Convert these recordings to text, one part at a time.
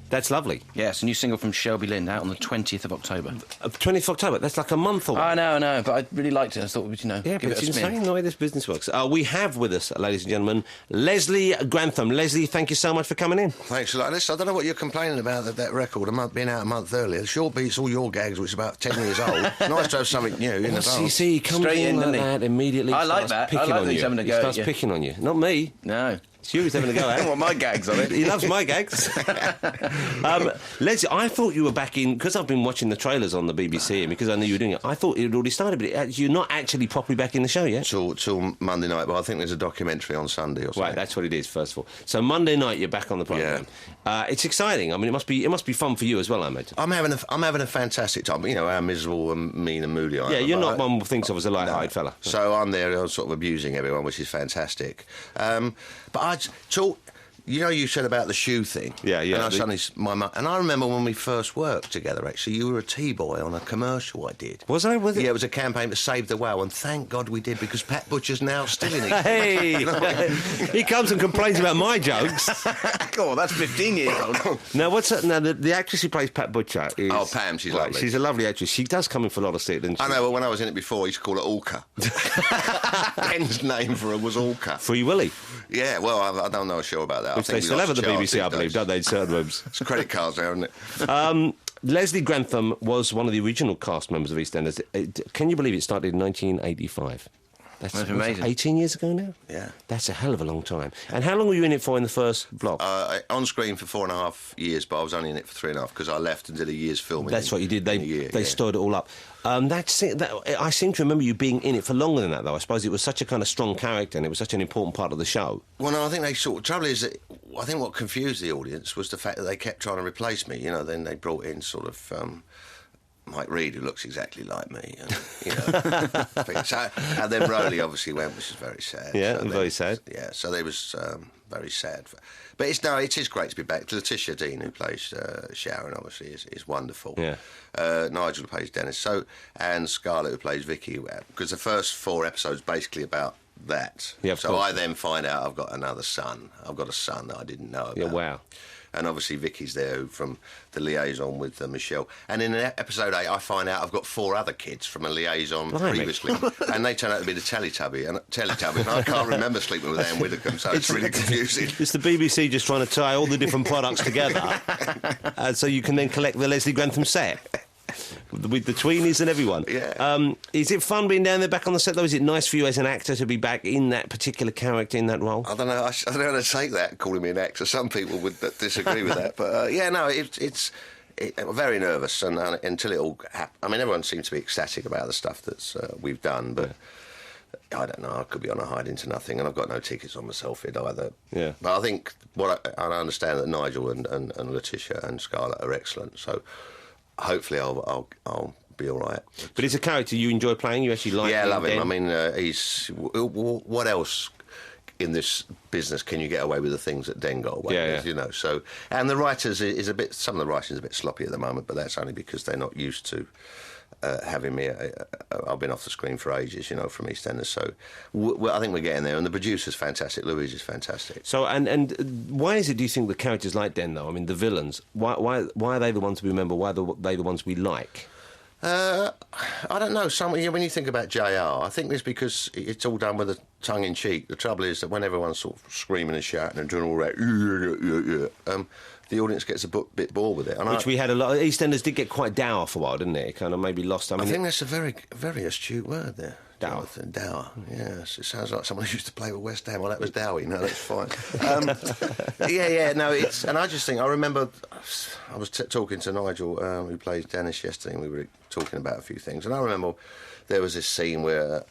That's lovely. Yes, a new single from Shelby Lind out on the 20th of October. 20th of October, that's like a month away. I know, but I really liked it. I thought, Yeah, give but it a it's spin. insane the way this business works. We have with us, ladies and gentlemen, Leslie Grantham. Leslie, thank you so much for coming in. Thanks a lot. Listen, I don't know what you're complaining about, that record being out a month earlier. The short beat's all your gags, which is about 10 years old. Nice to have something new in advance. You see, he comes Straight in in, like that, immediately I like starts that. picking I like on that he's you. having a He go at starts you. picking on you. Not me. No. It's you who's having a go at. I want my gags on it. He loves my gags. Leslie, I thought you were back in, because I've been watching the trailers on the BBC and because I knew you were doing it, I thought it had already started, but you're not actually properly back in the show yet? Till Monday night, but I think there's a documentary on Sunday or something. Right, that's what it is, first of all. So Monday night, you're back on the programme. Yeah. It's exciting. I mean, it must be fun for you as well, I imagine. I'm having a fantastic time. You know how miserable and mean and moody I am. Yeah, you're not one who thinks of as a light-hearted fella. So I'm there sort of abusing everyone, which is fantastic. But you said about the shoe thing. Yeah. And I suddenly, and I remember when we first worked together, actually, you were a T-boy on a commercial I did. Was I? Was it? Yeah, it was a campaign to save the whale, and thank God we did, because Pat Butcher's now still in it. Hey! He comes and complains about my jokes. God, that's 15 years old. Now, what's that? Now, the actress who plays Pat Butcher is... Oh, Pam, she's lovely. She's a lovely actress. She does come in for a lot of stick, doesn't she? I know, but when I was in it before, I used to call it Orca. Ben's name for her was Orca. Free Willy. Yeah, well, I don't know sure about that. Which they still have at the BBC, I believe, don't they, in certain rooms? It's credit cards there, isn't it? Leslie Grantham was one of the original cast members of EastEnders. Can you believe it started in 1985? That's amazing. 18 years ago now? Yeah. That's a hell of a long time. And how long were you in it for in the first block? On screen for 4.5 years, but I was only in it for 3.5 because I left and did a year's filming. That's what you did. They stored it all up. I seem to remember you being in it for longer than that, though. I suppose it was such a kind of strong character and it was such an important part of the show. Well, no, I think trouble is that I think what confused the audience was the fact that they kept trying to replace me. You know, then they brought in sort of... Mike Reid, who looks exactly like me, and then Rowley obviously went, which is very sad. Yeah, very sad. Yeah, so they was very sad. But it is great to be back. Letitia Dean, who plays Sharon, obviously is wonderful. Yeah. Nigel, who plays Dennis, and Scarlett, who plays Vicky, because the first 4 episodes basically about that. Yeah, so I then find out I've got another son. I've got a son that I didn't know about. Yeah, wow. And obviously Vicky's there from the liaison with Michelle. And in episode 8, I find out I've got 4 other kids from a liaison previously. And they turn out to be the Teletubbies. And I can't remember sleeping with Anne Widdecombe, so it's really confusing. It's the BBC just trying to tie all the different products together so you can then collect the Leslie Grantham set. With the tweenies and everyone. Yeah. Is it fun being down there back on the set, though? Is it nice for you as an actor to be back in that particular character, in that role? I don't know. I don't know how to take that, calling me an actor. Some people would disagree with that. But, it's very nervous and until it all happens. I mean, everyone seems to be ecstatic about the stuff that we've done, but... I don't know, I could be on a hide into nothing, and I've got no tickets on myself yet either. Yeah. But I think, I understand that Nigel and Letitia and Scarlett are excellent, so... Hopefully I'll be all right. But it's a character you enjoy playing? You actually like him? Yeah, I love him. I mean, he's... What else in this business can you get away with the things that Den got away with, you know? So, and the writers is a bit... Some of the writing is a bit sloppy at the moment, but that's only because they're not used to having me... I've been off the screen for ages, you know, from EastEnders, so I think we're getting there. And the producer's fantastic. Louise is fantastic. So, and why is it, do you think, the characters like Den, though? I mean, the villains, why are they the ones we remember? Why are they the ones we like? I don't know. When you think about JR, I think it's because it's all done with a tongue-in-cheek. The trouble is that when everyone's sort of screaming and shouting and doing all that, the audience gets a bit bored with it. And we had a lot. EastEnders did get quite dour for a while, didn't it? It kind of maybe lost. I think that's a very, very astute word there. Dour. Dour, yes. It sounds like someone who used to play with West Ham. Well, that was Dowie. No, that's fine. No, it's... And I just think... I remember I was talking to Nigel, who plays Dennis, yesterday, and we were talking about a few things. And I remember there was this scene where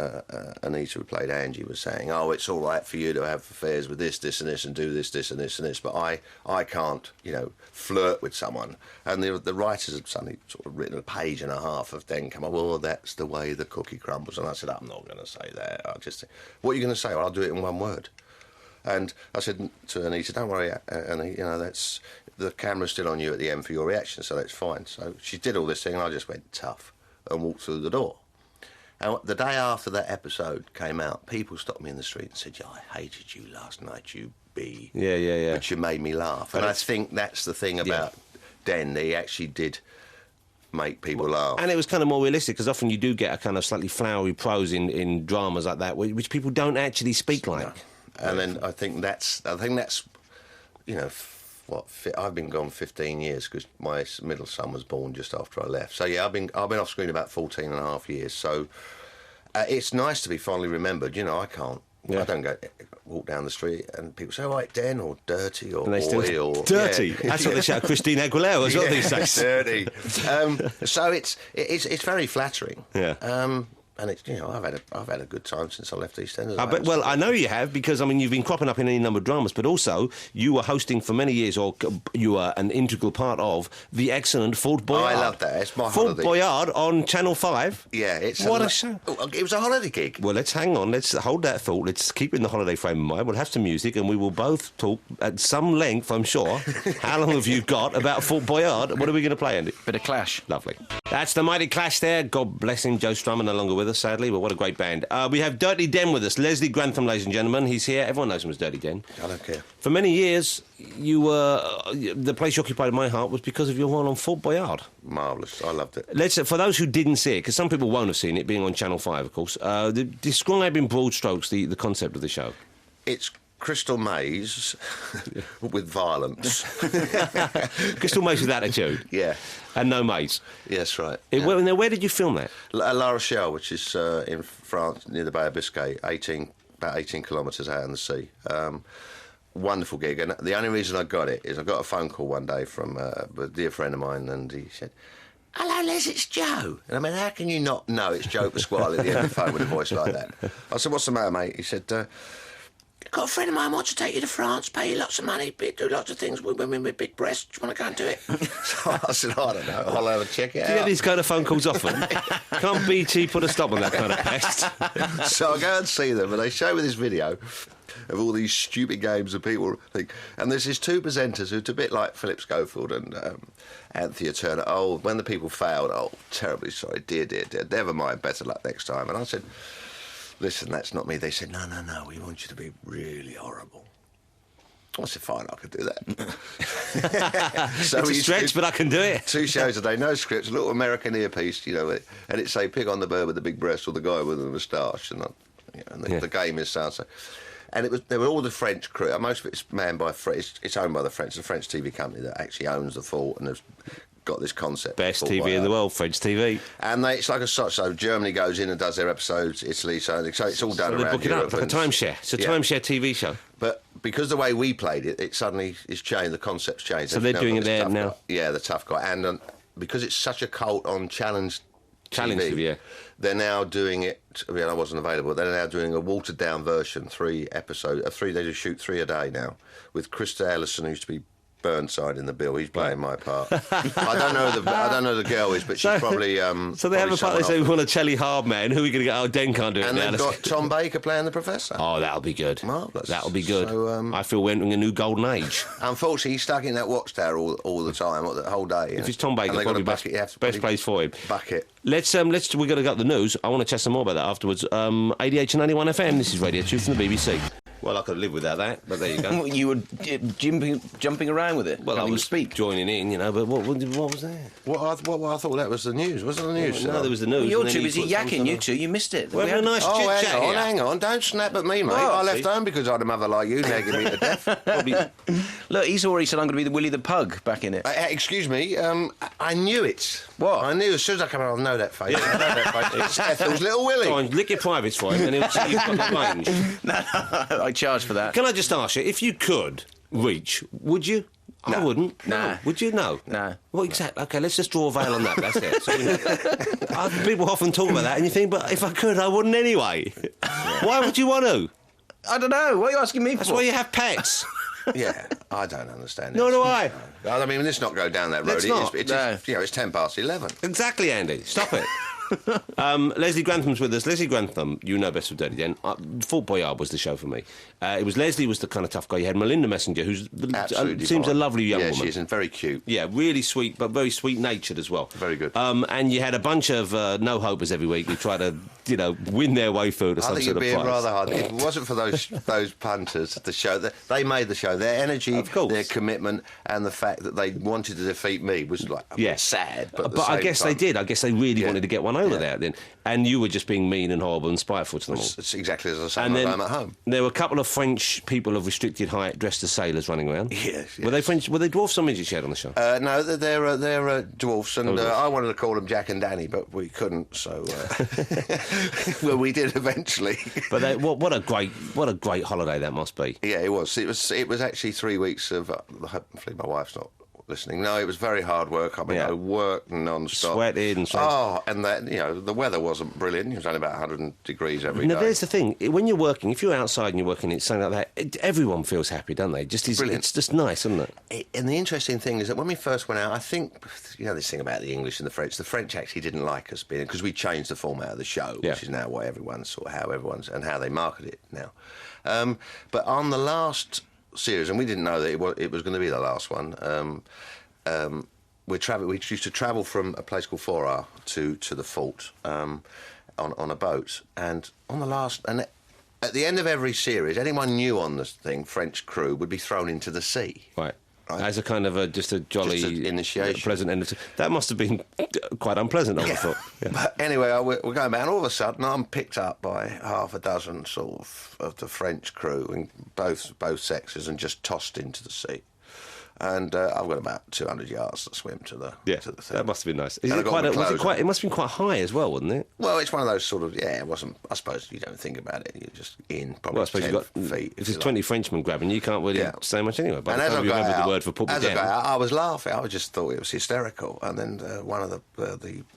Anita, who played Angie, was saying, oh, it's all right for you to have affairs with this, this and this, and do this, this and this and this, but I can't, you know, flirt with someone. And the writers had suddenly sort of written a page and a half of then come up, well, that's the way the cookie crumbles. And I said, I'm not going to say that. What are you going to say? Well, I'll do it in one word. And I said to Anita, don't worry, Annie, you know, the camera's still on you at the end for your reaction, so that's fine. So she did all this thing, and I just went tough and walked through the door. And the day after that episode came out, people stopped me in the street and said, I hated you last night, you bee. Yeah. But you made me laugh. And I think that's the thing about Den, he actually did make people laugh. And it was kind of more realistic, because often you do get a kind of slightly flowery prose in dramas like that, which people don't actually speak like. No. And then I think that's, you know, I've been gone 15 years because my middle son was born just after I left. So yeah, I've been off screen about 14 and a half years. So it's nice to be fondly remembered. You know, I can't. Yeah. I don't walk down the street and people say, "Oh, right, Den or Dirty or Boy or Dirty." Yeah. That's what they shout Christine Aguilera as well these days. Dirty. So it's very flattering. Yeah. And it's, you know, I've had a good time since I left EastEnders. Well, I know you have, because I mean you've been cropping up in any number of dramas, but also you were hosting for many years, or you were an integral part of the excellent Fort Boyard. Oh, I love that. It's my Fort holiday. Boyard on Channel 5. Yeah, it's what a show. It was a holiday gig. Well, let's hang on. Let's hold that thought. Let's keep it in the holiday frame of mind. We'll have some music, and we will both talk at some length, I'm sure. How long have you got about Fort Boyard? What are we going to play, Andy? Bit of Clash. Lovely. That's the mighty Clash there. God bless him. Joe Strummer no longer with us, sadly, but what a great band. We have Dirty Den with us. Leslie Grantham, ladies and gentlemen. He's here. Everyone knows him as Dirty Den. I don't care. For many years, you were the place you occupied in my heart was because of your role on Fort Boyard. Marvellous. I loved it. For those who didn't see it, because some people won't have seen it, being on Channel 5, of course, describe in broad strokes the concept of the show. It's Crystal Maze with violence. Crystal Maze with attitude. Yeah. And no maze. Yes, right. Where did you film that? La Rochelle, which is in France, near the Bay of Biscay, about 18 kilometres out in the sea. Wonderful gig. And the only reason I got it is I got a phone call one day from a dear friend of mine, and he said, "Hello, Les, it's Joe." And I mean, how can you not know it's Joe Pasquale at the end of the phone with a voice like that? I said, "What's the matter, mate?" He said, "Got a friend of mine wants to take you to France, pay you lots of money, do lots of things with women with big breasts. Do you want to go and do it?" So I said, "I don't know. I'll have a check it out." Do you get these kind of phone calls often? Can't BT put a stop on that kind of pest? So I go and see them, and they show me this video of all these stupid games that people think. And there's these two presenters who's a bit like Philip Schofield and Anthea Turner. Oh, when the people failed, oh, terribly sorry, dear, never mind, better luck next time. And I said, "Listen, that's not me." They said, no, we want you to be really horrible. I said, "Fine, I could do that." So it's a stretch, but I can do it. 2 shows a day, no scripts, a little American earpiece, you know, and it'd say, "Pig on the bird with the big breast," or "The guy with the moustache," and the game is so. And there were all the French crew. Most of it's manned by it's owned by the French. It's a French TV company that actually owns the fort and has got this concept. Best TV in the world, French TV. And it's like so Germany goes in and does their episodes, Italy, so it's all done around book it Europe. Up, like a timeshare. It's a timeshare TV show. But because the way we played it, it suddenly is changed. The concept's changed. So they're doing it there now. Yeah, the tough guy, and because it's such a cult on Challenge TV, yeah. They're now doing it. I mean, I wasn't available. They're now doing a watered down version, 3 episodes. They just shoot 3 a day now, with Krista Ellison, who used to be Burnside in the bill. He's playing my part. I don't know the girl is, but she's probably. So they have a part. They say we want a Chelly Hard man. Who are we going to get? Oh, Den can't do it. And now. they've got Tom Baker playing the Professor. Oh, that'll be good. Marvellous. That'll be good. So, I feel we're entering a new golden age. Unfortunately, he's stuck in that watchtower all the time, the whole day. If it's Tom Baker, probably best place for him. Bucket. We're going to go to the news. I want to chat some more about that afterwards. 88 to 91 FM. This is Radio 2 from the BBC. Well, I could live without that, but there you go. You were jumping around with it. Well, I was joining in, you know, but what was that? What I thought that was the news. Wasn't the news? No, there was the news. Well, you're too busy yakking, you two. You missed it. We're having a nice chit-chat here. Hang on. Don't snap at me, mate. Oh, I left home because I had a mother like you nagging me to death. Look, he's already said I'm going to be the Willy the Pug back in it. Excuse me, I knew it. What? I knew as soon as I come out, I know that face. I know that face. It's Ethel's little Willy. Go on, lick your privates for him, and he'll see you've got the range. No, I charge for that. Can I just ask you, if you could reach, would you? No. I wouldn't. Nah. No. Would you? No. No. Well, exactly. OK, let's just draw a veil on that. That's it. So, people often talk about that, and you think, but if I could, I wouldn't anyway. Why would you want to? I don't know. What are you asking me for? That's why you have pets. Yeah, I don't understand it. Nor do I. I mean, let's not go down that road. Let's not. It's 11. Exactly, Andy. Stop it. Leslie Grantham's with us. Leslie Grantham, you know best of Dirty Den. Fort Boyard was the show for me. It was Leslie was the kind of tough guy. You had Melinda Messenger, who's seems a lovely young woman. Yeah, she is, and very cute. Yeah, really sweet, but very sweet-natured as well. Very good. And you had a bunch of no-hopers every week who try to, win their way through to some sort of prize. I think it'd be rather hard. If it wasn't for those punters, the show, they made the show. Their energy, their commitment, and the fact that they wanted to defeat me was like sad. But I guess they did. I guess they really wanted to get one over there then. And you were just being mean and horrible and spiteful to them all. It's exactly as I say when I'm at home. There were a couple of French people of restricted height dressed as sailors running around. Yes. Were they French? Were they dwarfs or midgets you had on the show? No, they're dwarfs, and I wanted to call them Jack and Danny, but we couldn't. So, well, we did eventually. But what a great holiday that must be. Yeah, it was. It was actually 3 weeks of. Hopefully, my wife's not listening. No, it was very hard work. I mean, I worked non-stop. Sweating. And that, the weather wasn't brilliant. It was only about 100 degrees every day. Now, there's the thing. When you're working, if you're outside and you're working in something like that, everyone feels happy, don't they? Brilliant. It's just nice, isn't it? And the interesting thing is that when we first went out, I think, this thing about the English and the French actually didn't like us being, because we changed the format of the show, which is now how they market it now. But on the last series, and we didn't know that it was going to be the last one. We used to travel from a place called Forar to the fort on a boat, and on the last, and at the end of every series, anyone new on this thing, French crew, would be thrown into the sea. Right. As a kind of just a jolly initiation, pleasant end. That must have been quite unpleasant, I would have thought. Yeah. But anyway, we're going back, and all of a sudden, I'm picked up by half a dozen sort of the French crew in both sexes, and just tossed into the sea. And I've got about 200 yards to swim to the thing. That must have been nice. It must have been quite high as well, wasn't it? Well, it's one of those sort of, it wasn't, I suppose you don't think about it, you're just probably 10 feet. If there's 20 Frenchmen grabbing you, can't really say much anyway. But as I remember the word for put me down. I was laughing, I just thought it was hysterical. And then one of the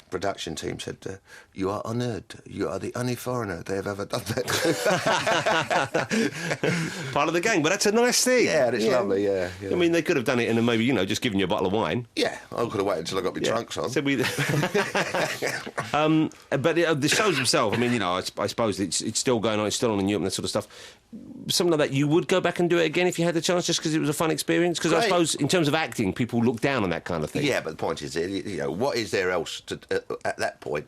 production team said, "You are honoured, you are the only foreigner they have ever done that to." Part of the game, but that's a nice thing. Yeah, it's lovely, yeah. I mean, they could have done it and then maybe, just given you a bottle of wine. Yeah, I could have waited until I got my trunks on. So but the shows themselves, I mean, I suppose it's still going on, it's still on in Europe and that sort of stuff. Something like that, you would go back and do it again if you had the chance, just because it was a fun experience? Because I suppose in terms of acting, people look down on that kind of thing. Yeah, but the point is, what is there else to... at that point,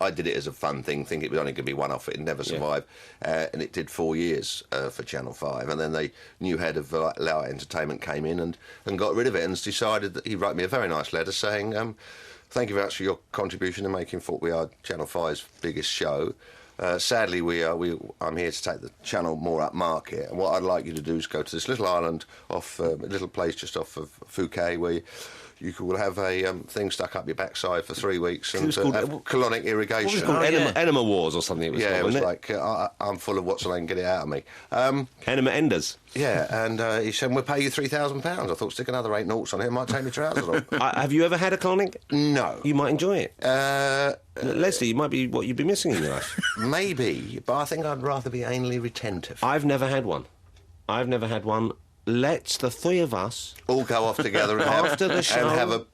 I did it as a fun thing, thinking it was only going to be one-off, it'd never survive. And it did 4 years for Channel 5. And then the new head of Light Entertainment came in and got rid of it, and decided that he wrote me a very nice letter saying, thank you very much for your contribution in making Fort Boyard Channel 5's biggest show. Sadly, I'm here to take the channel more upmarket, and what I'd like you to do is go to this little island off a little place just off of Phuket, where you will have a thing stuck up your backside for 3 weeks and have colonic irrigation. What was it called? Enema Wars or something? It was like I'm full of what's and get it out of me. Enema Enders. Yeah, and he said, we'll pay you £3,000. I thought, stick another 8 noughts on it, might take my trousers off. Have you ever had a colonic? No. You might enjoy it. Leslie, it might be what you've been missing in your life. Maybe, but I think I'd rather be anally retentive. I've never had one. Let's, the three of us... all go off together and after the show... and have a...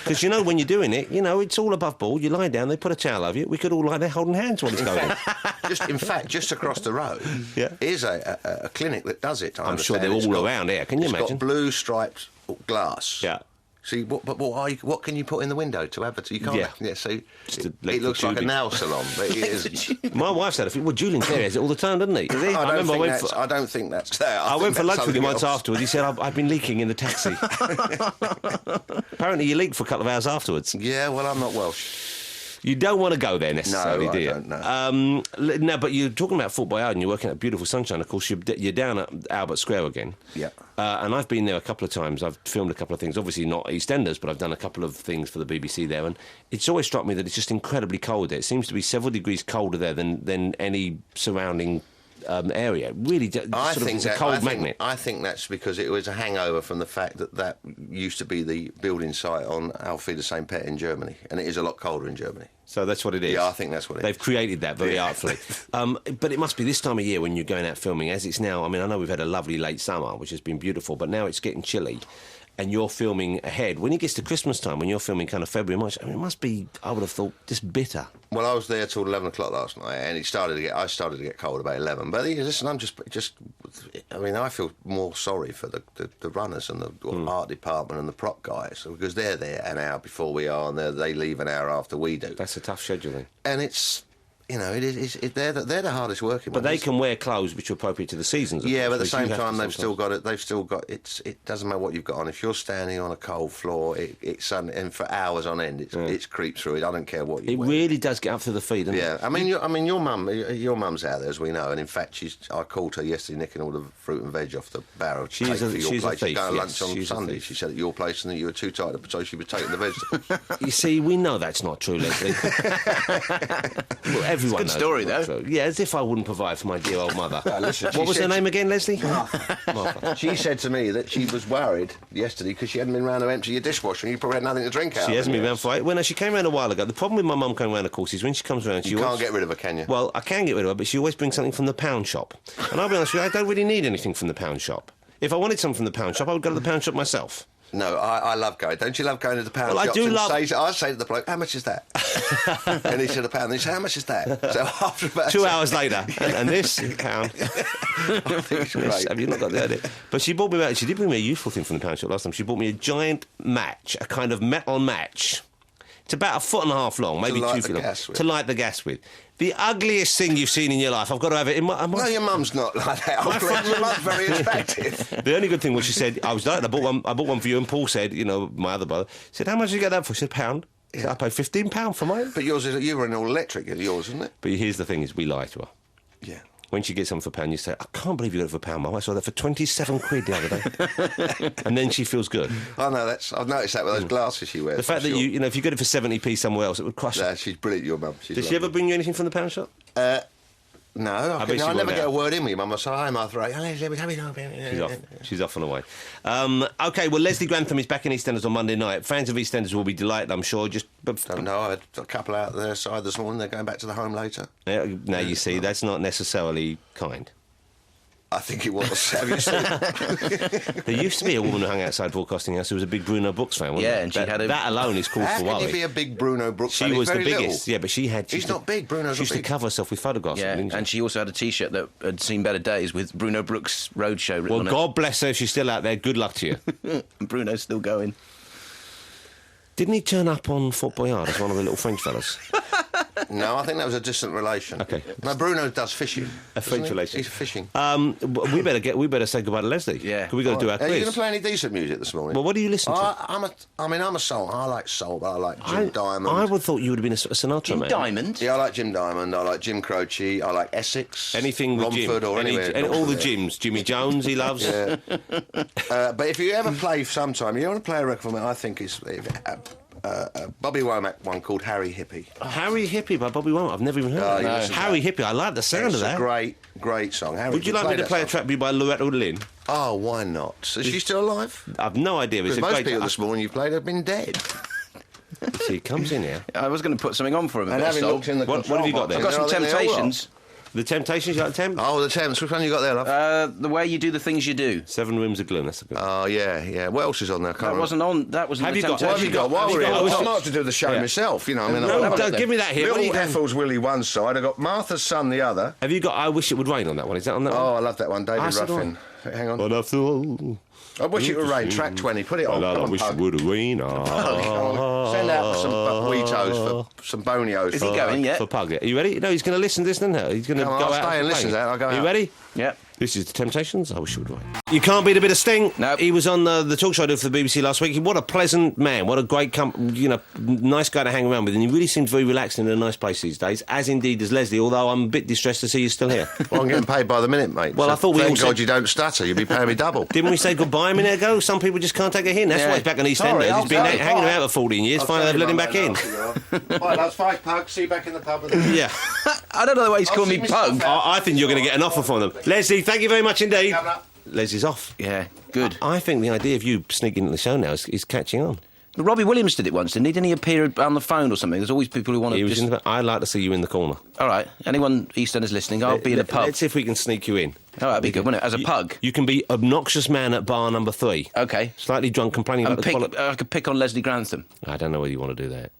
Because when you're doing it, it's all above board. You lie down, they put a towel over you. We could all lie there holding hands while it's going. In fact, just across the road is a clinic that does it. I'm sure they're all around here. Can you imagine? It's got blue striped glass. Yeah. See, what can you put in the window to advertise? You can't. Yeah. So it looks like a nail salon, but it isn't. My wife's had a few. Well, Julian Clary has it all the time, doesn't he? I don't think that's there. I went for lunch with him once afterwards. He said, I've been leaking in the taxi. Apparently you leaked for a couple of hours afterwards. Yeah, well, I'm not Welsh. You don't want to necessarily, do you? I don't know. No, but you're talking about Fort Boyard and you're working at beautiful sunshine. Of course, you're down at Albert Square again. Yeah. And I've been there a couple of times. I've filmed a couple of things. Obviously not EastEnders, but I've done a couple of things for the BBC there. And it's always struck me that it's just incredibly cold there. It seems to be several degrees colder there than any surrounding area. Really, it's a cold magnet. I think that's because it was a hangover from the fact that used to be the building site on Alfred St. Pet in Germany, and it is a lot colder in Germany. So that's what it is. Yeah, I think that's what it is. They've created that very artfully. But it must be this time of year when you're going out filming, as it's now. I mean, I know we've had a lovely late summer, which has been beautiful, but now it's getting chilly. and you're filming ahead, when it gets to Christmas time, when you're filming kind of February, March, I mean, it must be, I would have thought, just bitter. Well, I was there till 11 o'clock last night, and I started to get cold about 11. But listen, I'm just, I mean, I feel more sorry for the runners and the art department and the prop guys, because they're there an hour before we are, and they leave an hour after we do. That's a tough scheduling. And it's, you know, they're the hardest working ones. But they can wear clothes which are appropriate to the seasons. Yeah, but at the same time, they've still got it. It doesn't matter what you've got on. If you're standing on a cold floor, and for hours on end, it's creeped through it. I don't care what you wear. It really does get up to the feet, doesn't it? Yeah, I mean, your mum's out there, as we know, and in fact, I called her yesterday, nicking all the fruit and veg off the barrel. She's a thief. She's going to lunch on Sunday. She said at your place, and that you were too tight, so she was taking the vegetables. You see, we know that's not true, Leslie. Well, everyone it's a good story, though. True. Yeah, as if I wouldn't provide for my dear old mother. Listen, what was her name again, Leslie? Martha. She said to me that she was worried yesterday because she hadn't been round to empty your dishwasher and you probably had nothing to drink out. She hasn't been round for it. Well, no, she came round a while ago. The problem with my mum coming round, of course, is when she comes round, you can't get rid of her, can you? Well, I can get rid of her, but she always brings something from the pound shop. And I'll be honest with you, I don't really need anything from the pound shop. If I wanted something from the pound shop, I would go to the pound shop myself. No, I love going. Don't you love going to the pound shops? I do love. I say to the bloke, "How much is that?" And he said a pound. And he said, "How much is that?" So after about 2 hours later, and this pound. I think it's great. Have you not got the idea? But she bought me out. She did bring me a useful thing from the pound shop last time. She bought me a giant match, a kind of metal match. It's about 1.5 feet long, maybe 2 feet long, to light the gas with. The ugliest thing you've seen in your life. I've got to have it in my... No, your mum's not like that. Your mum's very attractive. The only good thing was she said, I was delighted, I bought one for you, and Paul said, you know, my other brother, said, how much did you get that for? I said, £1. He said, I paid £15 for mine. But you were an all-electric, yours, isn't it? But here's the thing, is we lie to her. Yeah. When she gets something for £1, you say, I can't believe you got it for £1, Mum. I saw that for 27 quid the other day. And then she feels good. I know, I've noticed that with those glasses she wears. The fact that you know, if you got it for 70p somewhere else, it would crush her. She's brilliant, your mum. Did she ever bring you anything from the pound shop? No, I never get a word in with your mum. I say, hi, Martha. She's off and away. OK, well, Leslie Grantham is back in EastEnders on Monday night. Fans of EastEnders will be delighted, I'm sure. Don't know. I had a couple out their side this morning. They're going back to the home later. Now, you see, that's not necessarily kind. I think it was. Have you seen? There used to be a woman who hung outside Broadcasting House who was a big Bruno Brooks fan, wasn't and she had that alone is cause for worry. How can you be a big Bruno Brooks fan? She was the biggest. Little. Yeah, but she had... He's not big, Bruno's She used to cover herself with photographs. Yeah, and she also had a T-shirt that had seen better days with Bruno Brooks Roadshow written on it. God bless her if she's still out there. Good luck to you. And Bruno's still going. Didn't he turn up on Fort Boyard as one of the little French fellas? No, I think that was a distant relation. Okay. No, Bruno does fishing. A French relation. He's fishing. We better say goodbye to Leslie. Yeah. We've got to do our quiz. Are you going to play any decent music this morning? Well, what do you listen to? I'm a soul. I like soul, but I like Jim Diamond. I would have thought you would have been a Sinatra man. Jim Diamond? Yeah, I like Jim Diamond. I like Jim Croce. I like Essex. Anything with Romford Jim. or anywhere. All the Jims. Jimmy Jones, he loves. Yeah. But if you ever play sometime, you want to play a record for me, I think it's... Bobby Womack one called Harry Hippie. Harry Hippie by Bobby Womack. I've never even heard of that. Harry Hippie, I like the sound of that. It's a great song. Harry, would you like me to play a track by Loretta Lynn? Oh, why not? Is she still alive? I've no idea. Because most people this morning you played have been dead. See, he comes in here. I was going to put something on for him. And having looked in the what have you got there? I've got some Temptations. The Temptations, you like Temp? Oh, the Temps. Which one you got there, love? The Way You Do the Things You Do. 7 Rooms of Gloom, that's a good one. Oh, yeah. What else is on there? That wasn't on. That wasn't. What have you got? While we're here, I might have to do the show myself, you know. Give me that here. Little Effel's Willie one side, I've got Martha's Son the other. Have you got I Wish It Would Rain on that one? Is that on that one? Oh, I love that one, David Ruffin. Hang on. I Wish It Would Rain, track 20. Put it on. I wish it would rain. Send out some Weetos for some Bonios. Is he going yet? For Pug. Are you ready? No, he's going to listen to this, isn't he? He's going to go out. I'll stay and listen to that. I'll go out. Are you ready? Yeah. This is the Temptations. I wish it would rain. You can't beat a bit of Sting. No. He was on the talk show I did for the BBC last week. What a pleasant man. What a great, nice guy to hang around with. And he really seems very relaxed and in a nice place these days, as indeed does Leslie, although I'm a bit distressed to see you still here. Well, I'm getting paid by the minute, mate. Well, so I thought we all thank said... God you don't stutter. You'll be paying me double. Didn't we say goodbye a minute ago? Some people just can't take a hint. That's why he's back on EastEnders. He's been hanging around for 14 years. Finally, they've let him back in. Right, that's 5 Pug. See you back in the pub. Yeah. I don't know why he's calling me Pug. I think you're going to get an offer from them. Lesley, thank you very much indeed. Leslie's off. Yeah, good. I think the idea of you sneaking into the show now is catching on. Robbie Williams did it once, didn't he? Didn't he appear on the phone or something? There's always people who want to just... I'd like to see you in the corner. All right. Anyone EastEnders listening, I'll be in a pub. Let's see if we can sneak you in. Oh, that'd be good, wouldn't it? As a pug? You can be obnoxious man at bar number 3. OK. Slightly drunk, complaining about the quality. I could pick on Leslie Grantham. I don't know whether you want to do that.